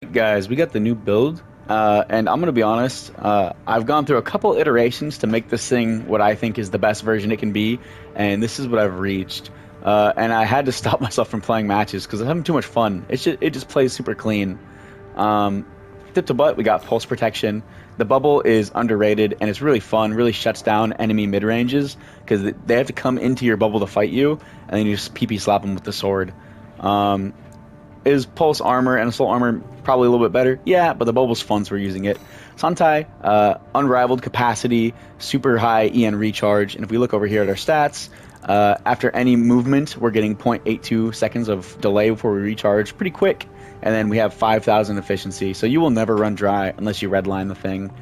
Guys, we got the new build, and I'm gonna be honest. I've gone through a couple iterations to make this thing what I think is the best version it can be, and this is what I've reached. And I had to stop myself from playing matches because I'm having too much fun. It just plays super clean. Um, Tip to butt, we got pulse protection. The bubble is underrated and it's really fun. Really shuts down enemy mid ranges because they have to come into your bubble to fight you, and then you just PP slap them with the sword. Um, is pulse armor and assault armor probably a little bit better? Yeah, but the bubble's fun, so we're using it. Santai, unrivaled capacity, super high EN recharge, and if we look over here at our stats, after any movement, we're getting 0.82 seconds of delay before we recharge, pretty quick, and then we have 5,000 efficiency, so you will never run dry unless you redline the thing.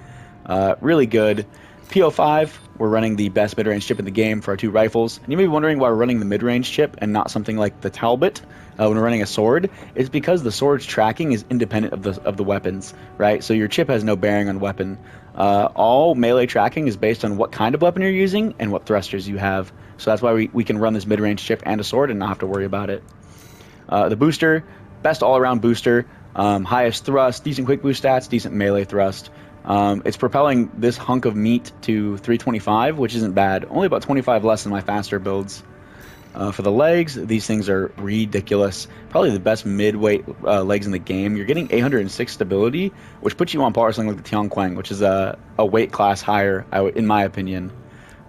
Really good. PO5, we're running the best mid-range chip in the game for our two rifles. And you may be wondering why we're running the mid-range chip and not something like the Talbot when we're running a sword. It's because the sword's tracking is independent of the weapons, right? So your chip has no bearing on weapon. All melee tracking is based on what kind of weapon you're using and what thrusters you have. So that's why we can run this mid-range chip and a sword and not have to worry about it. The booster, best all-around booster, highest thrust, decent quick boost stats, decent melee thrust. It's propelling this hunk of meat to 325, which isn't bad. Only about 25 less than my faster builds. For the legs, these things are ridiculous. Probably the best mid-weight legs in the game. You're getting 806 stability, which puts you on par with something like the Tianquang, which is a weight class higher, in my opinion.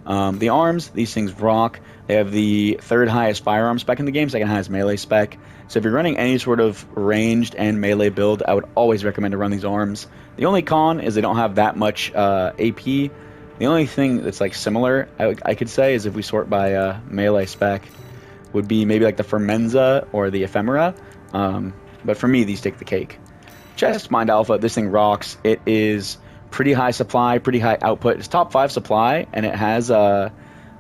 The arms, these things rock. They have the third highest firearm spec in the game, second highest melee spec. So if you're running any sort of ranged and melee build, I would always recommend to run these arms. The only con is they don't have that much AP. The only thing that's like similar, I could say, is if we sort by melee spec, would be maybe like the Fermenza or the Ephemera. But for me, these take the cake. Chest Mind Alpha, this thing rocks. It is pretty high supply, pretty high output. It's top 5 supply, and it has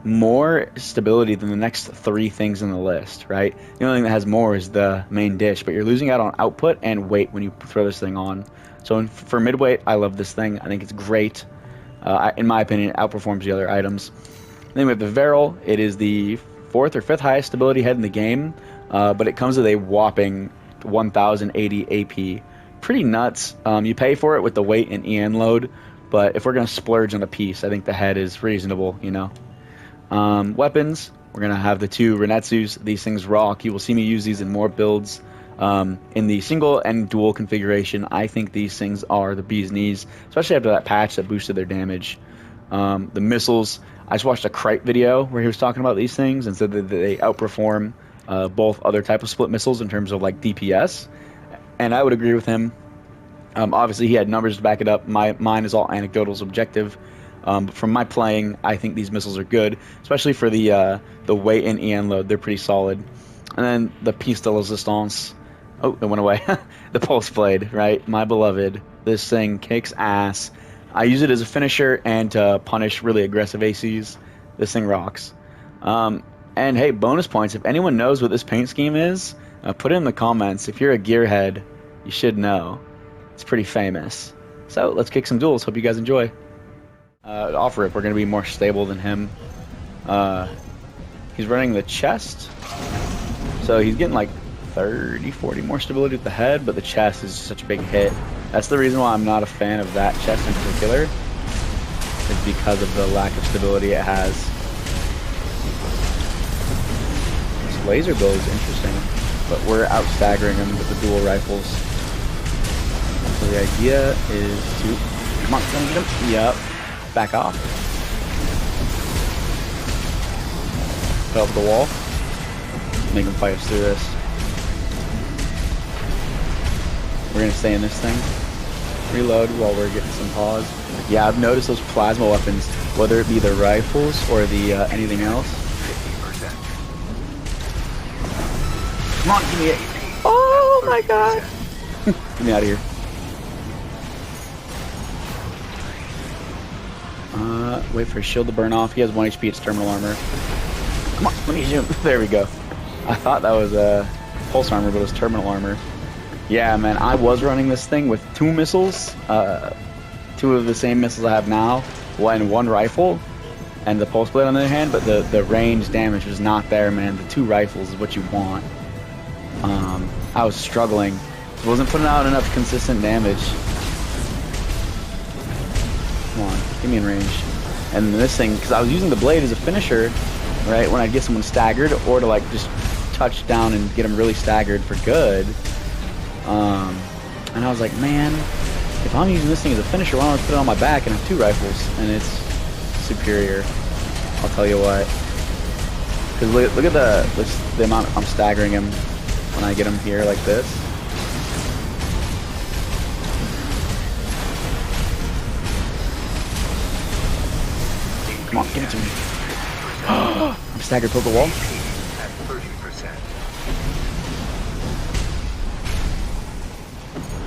more stability than the next 3 things in the list, right? The only thing that has more is the main dish, but you're losing out on output and weight when you throw this thing on. So for midweight, I love this thing. I think it's great. In my opinion, it outperforms the other items. Then we have the Varel. It is the 4th or 5th highest stability head in the game, but it comes with a whopping 1080 AP. Pretty nuts. You pay for it with the weight and EN load, but if we're going to splurge on a piece, I think the head is reasonable, you know. Weapons, we're going to have the 2 Renetsus. These things rock. You will see me use these in more builds. In the single and dual configuration, I think these things are the bee's knees, especially after that patch that boosted their damage. The missiles, I just watched a Krite video where he was talking about these things and said that they outperform both other type of split missiles in terms of like DPS, and I would agree with him. Obviously, he had numbers to back it up. Mine is all anecdotal, subjective. But from my playing, I think these missiles are good, especially for the weight and EN load. They're pretty solid. And then the piece de resistance. Oh, it went away. The pulse blade, right? My beloved. This thing kicks ass. I use it as a finisher and to punish really aggressive ACs. This thing rocks. And hey, bonus points. If anyone knows what this paint scheme is, put it in the comments. If you're a gearhead, you should know. It's pretty famous. So let's kick some duels. Hope you guys enjoy. Off rip, we're going to be more stable than him. He's running the chest. So he's getting like 30, 40 more stability with the head, but the chest is such a big hit. That's the reason why I'm not a fan of that chest in particular, is because of the lack of stability it has. This laser build is interesting, but we're out staggering him with the dual rifles. So the idea is to... Come on, get him. Yep. Back off. Put up the wall. Make him fight us through this. We're gonna stay in this thing. Reload while we're getting some pause. Yeah, I've noticed those plasma weapons, whether it be the rifles or the anything else. 50%. Come on, give me it. Oh my god! Get me out of here. Wait for his shield to burn off. He has 1 HP. It's terminal armor. Come on, let me shoot him. There we go. I thought that was pulse armor, but it was terminal armor. Yeah, man, I was running this thing with 2 missiles, 2 of the same missiles I have now, and 1 rifle, and the pulse blade on the other hand, but the range damage was not there, man. The 2 rifles is what you want. I was struggling. Wasn't putting out enough consistent damage. Come on, get me in range. And this thing, because I was using the blade as a finisher, right, when I'd get someone staggered, or to like just touch down and get them really staggered for good. And I was like, man, if I'm using this thing as a finisher, why don't I put it on my back and have 2 rifles? And it's superior. I'll tell you what. Because look at the amount I'm staggering him when I get him here like this. Come on, give it to me. I'm staggered, pull the wall.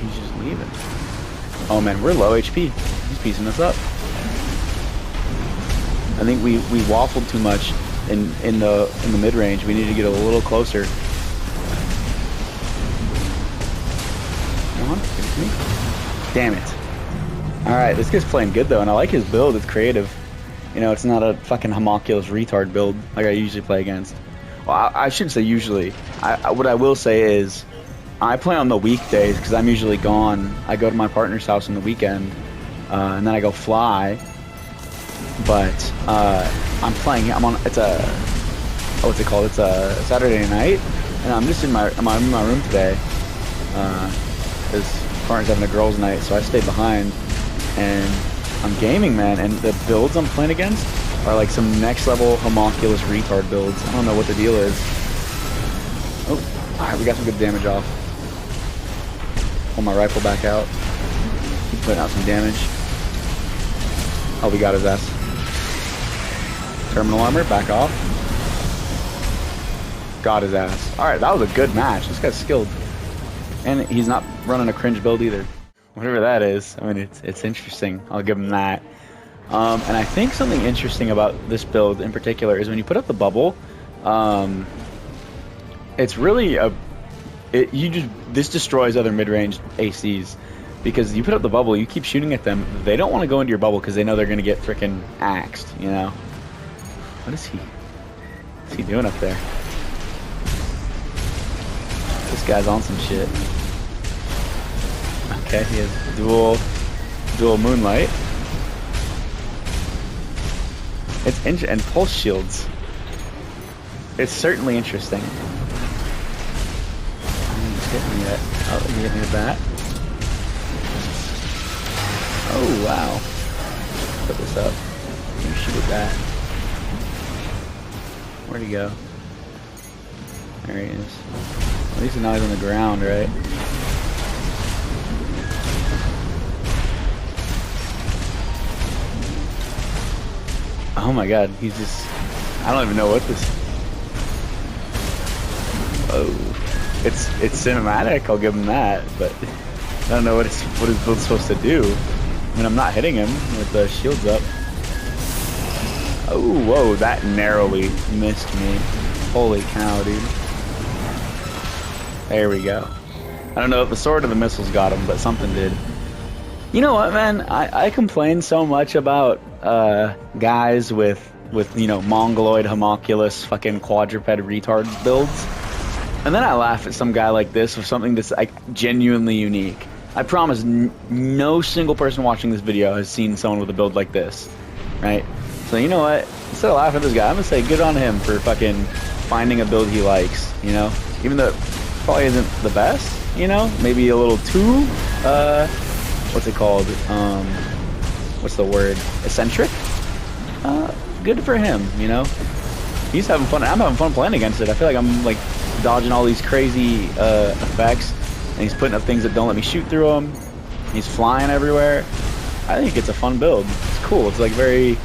He's just leaving. Oh man, we're low HP. He's piecing us up. I think we waffled too much in the mid range. We need to get a little closer. Come on, give it to me. Damn it. All right, this guy's playing good though, and I like his build. It's creative. You know, it's not a fucking homunculus retard build like I usually play against. Well, I shouldn't say usually. What I will say is, I play on the weekdays because I'm usually gone. I go to my partner's house on the weekend, and then I go fly. But I'm playing. It's a what's it called? It's a Saturday night, and I'm just in my room today. His partner's having a girls' night, so I stayed behind, and I'm gaming, man. And the builds I'm playing against are like some next level homunculus retard builds. I don't know what the deal is. Oh, all right, we got some good damage off. Pull my rifle back out. Keep putting out some damage. Oh, we got his ass. Terminal armor, back off. Got his ass. Alright, that was a good match. This guy's skilled. And he's not running a cringe build either. Whatever that is. I mean, it's interesting. I'll give him that. And I think something interesting about this build in particular is when you put up the bubble, it's really this destroys other mid-range ACs. Because you put up the bubble, you keep shooting at them, they don't want to go into your bubble because they know they're going to get freaking axed, you know? What is he doing up there? This guy's on some shit. Okay, he has dual moonlight. It's and pulse shields. It's certainly interesting. He's hitting me yet. Oh, he hit me with that. Oh wow. Put this up. You shoot at that. Where'd he go? There he is. At least now he's on the ground, right? Oh my god, he's just... I don't even know what this... Oh. It's cinematic, I'll give him that, but I don't know what his build's supposed to do. I mean, I'm not hitting him with the shields up. Oh, whoa, that narrowly missed me. Holy cow, dude. There we go. I don't know if the sword or the missiles got him, but something did. You know what, man? I complain so much about guys with you know, mongoloid, homunculus, fucking quadruped retard builds. And then I laugh at some guy like this with something that's like genuinely unique. I promise no single person watching this video has seen someone with a build like this, right? So you know what? Instead of laughing at this guy, I'm gonna say good on him for fucking finding a build he likes, you know? Even though it probably isn't the best, you know? Maybe a little too, what's it called? What's the word? Eccentric? Good for him, you know? He's having fun. I'm having fun playing against it. I feel like I'm like dodging all these crazy effects, and he's putting up things that don't let me shoot through them. He's flying everywhere. I think it's a fun build. It's cool. It's like very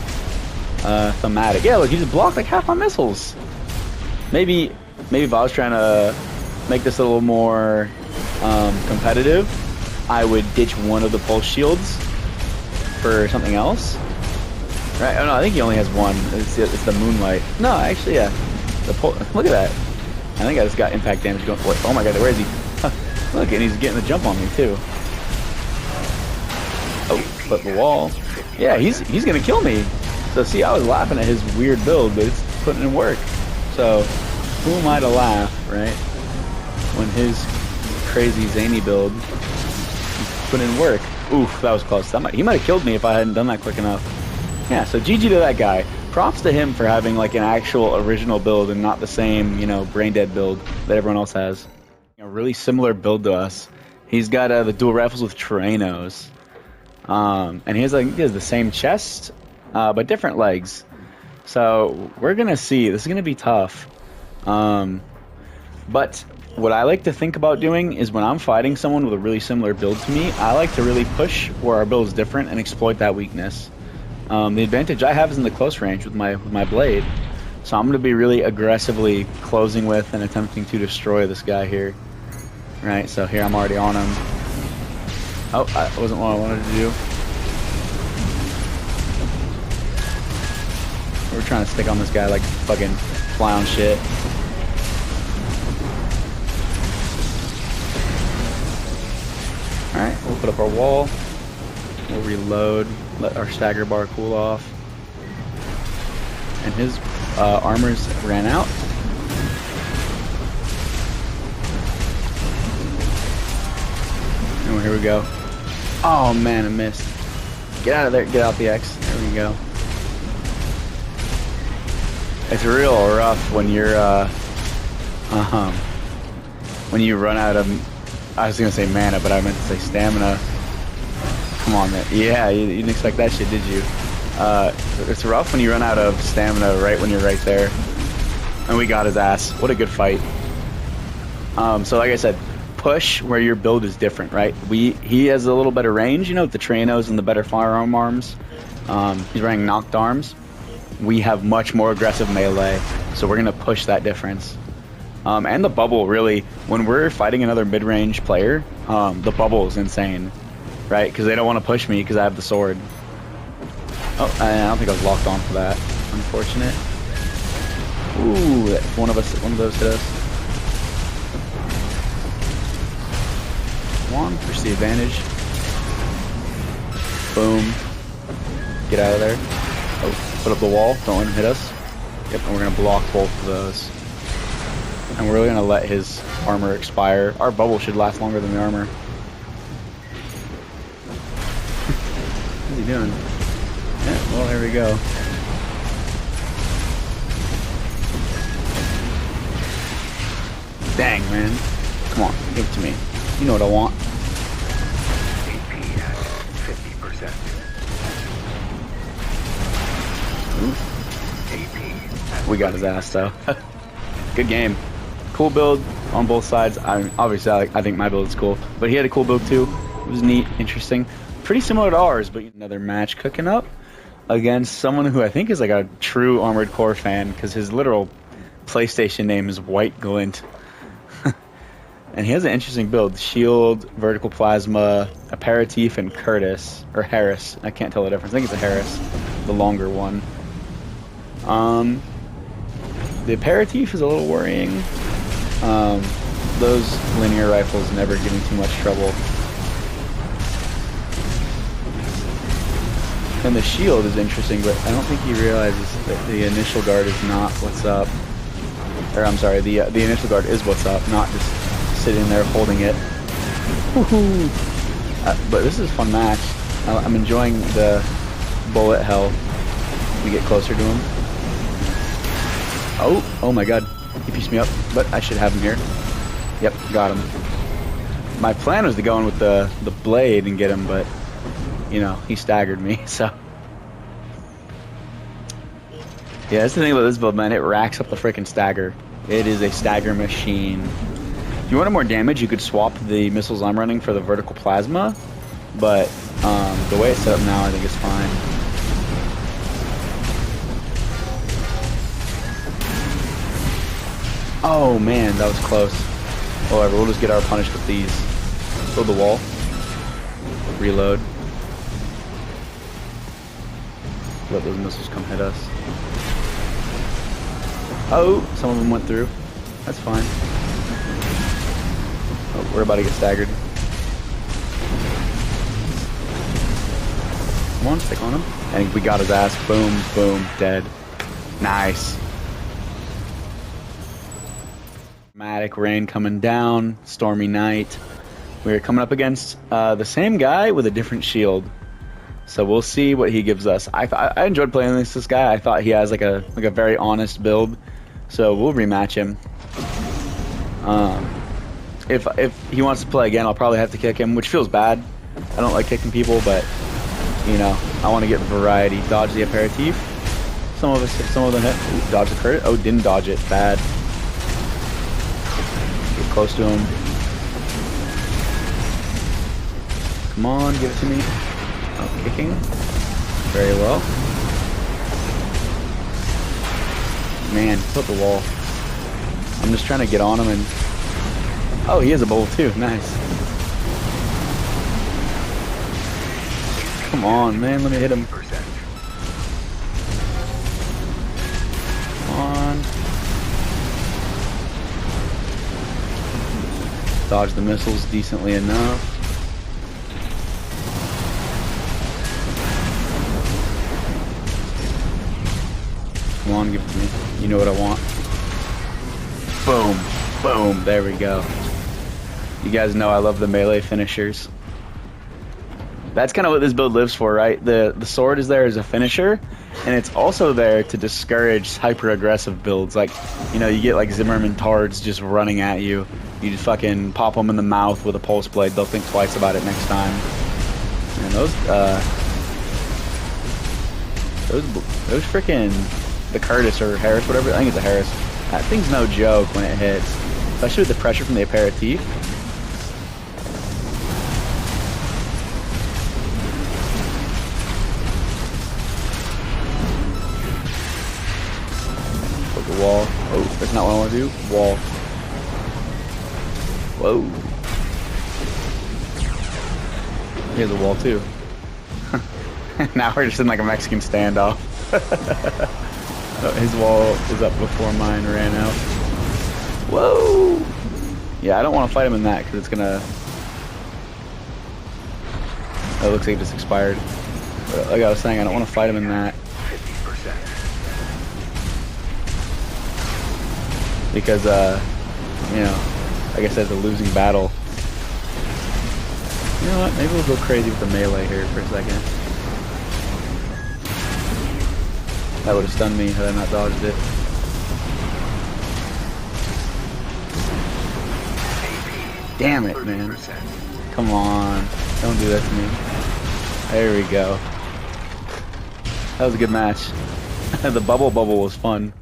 thematic. Yeah, look, he just blocked like half my missiles. Maybe if I was trying to make this a little more competitive, I would ditch one of the pulse shields for something else. Right? Oh no, I think he only has one. It's the moonlight. No, actually, yeah. Look at that. I think I just got impact damage going for it. Oh my god, where is he? Look, and he's getting the jump on me too. Oh, flip the wall. Yeah, he's gonna kill me. So see, I was laughing at his weird build, but it's putting in work. So who am I to laugh, right? When his crazy zany build. Put in work. Oof, that was close. He might have killed me if I hadn't done that quick enough. Yeah, so GG to that guy. Props to him for having like an actual original build and not the same, you know, brain dead build that everyone else has. A really similar build to us. He's got the dual rifles with Tranos. And he has the same chest, but different legs. So we're gonna see. This is gonna be tough. But what I like to think about doing is when I'm fighting someone with a really similar build to me, I like to really push where our build is different and exploit that weakness. The advantage I have is in the close range with my blade. So I'm going to be really aggressively closing with and attempting to destroy this guy here. Right, so here I'm already on him. Oh, that wasn't what I wanted to do. We're trying to stick on this guy like fucking fly on shit. Alright, we'll put up our wall. We'll reload, let our stagger bar cool off. And his armors ran out. And here we go. Oh man, I missed. Get out of there, get out the X. There we go. It's real rough when you're when you run out of, I was gonna say mana, but I meant to say stamina. Come on, man. Yeah, you didn't expect that shit, did you? It's rough when you run out of stamina right when you're right there. And we got his ass. What a good fight. So like I said, push where your build is different, right? He has a little better range, you know, with the Tranos and the better firearm arms. He's running knocked arms. We have much more aggressive melee, so we're gonna push that difference. And the bubble, really, when we're fighting another mid-range player, the bubble is insane, right? Because they don't want to push me because I have the sword. Oh, I don't think I was locked on for that. Unfortunate. Ooh, one of those hit us. Come on, push the advantage. Boom. Get out of there. Oh, put up the wall. Don't let him hit us. Yep, and we're gonna block both of those. And we're really gonna let his armor expire. Our bubble should last longer than the armor. What's he doing? Yeah, well, here we go. Dang, man. Come on, give it to me. You know what I want. AP at 50%. AP. We got his ass, though. Good game. Cool build on both sides. Obviously, I think my build is cool, but he had a cool build too. It was neat, interesting. Pretty similar to ours, but another match cooking up against someone who I think is like a true Armored Core fan, because his literal PlayStation name is White Glint. And he has an interesting build. Shield, Vertical Plasma, Aperitif, and Curtis. Or Harris. I can't tell the difference. I think it's a Harris. The longer one. The Aperitif is a little worrying. Those linear rifles never give me too much trouble. And the shield is interesting, but I don't think he realizes that the initial guard is not what's up. Or I'm sorry, the initial guard is what's up, not just sitting there holding it. Woohoo! But this is a fun match. I'm enjoying the bullet hell. We get closer to him. Oh my god. He pieced me up, but I should have him here. Yep, got him. My plan was to go in with the blade and get him, but, you know, he staggered me, so. Yeah, that's the thing about this build, man. It racks up the freaking stagger. It is a stagger machine. If you wanted more damage, you could swap the missiles I'm running for the vertical plasma, but the way it's set up now, I think it's fine. Oh man, that was close. Whatever, we'll just get our punish with these. Build the wall. Reload. Let those missiles come hit us. Oh, some of them went through. That's fine. Oh, we're about to get staggered. Come on, stick on him. And we got his ass. Boom, boom, dead. Nice. Dramatic rain coming down, stormy night. We're coming up against the same guy with a different shield. So we'll see what he gives us. I enjoyed playing this guy. I thought he has like a very honest build. So we'll rematch him. If he wants to play again, I'll probably have to kick him, which feels bad. I don't like kicking people, but you know, I want to get variety. Dodge the aperitif. Some of them hit. Ooh, dodge the crit. Oh, didn't dodge it. Bad. Get close to him. Come on, give it to me. Oh, kicking. Very well. Man, flip the wall. I'm just trying to get on him and... Oh, he has a bowl too. Nice. Come on, man. Let me hit him. Come on. Dodge the missiles decently enough. Come on, give it to me. You know what I want. Boom. Boom. There we go. You guys know I love the melee finishers. That's kind of what this build lives for, right? The sword is there as a finisher, and it's also there to discourage hyper-aggressive builds. Like, you know, you get like Zimmerman tards just running at you. You just fucking pop them in the mouth with a pulse blade. They'll think twice about it next time. And those freaking... the Curtis or Harris, whatever. I think it's a Harris. That thing's no joke when it hits. Especially with the pressure from the aperitif. Put the wall. Oh, that's not what I want to do. Wall. Whoa. He has a wall too. Now we're just in like a Mexican standoff. Oh, his wall was up before mine ran out. Whoa! Yeah, I don't want to fight him in that because it's gonna... Oh, it looks like it just expired. But like I was saying, I don't want to fight him in that. 50%. Because, you know, like I said, it's a losing battle. You know what? Maybe we'll go crazy with the melee here for a second. That would have stunned me had I not dodged it. Damn it, man. Come on. Don't do that to me. There we go. That was a good match. The bubble was fun.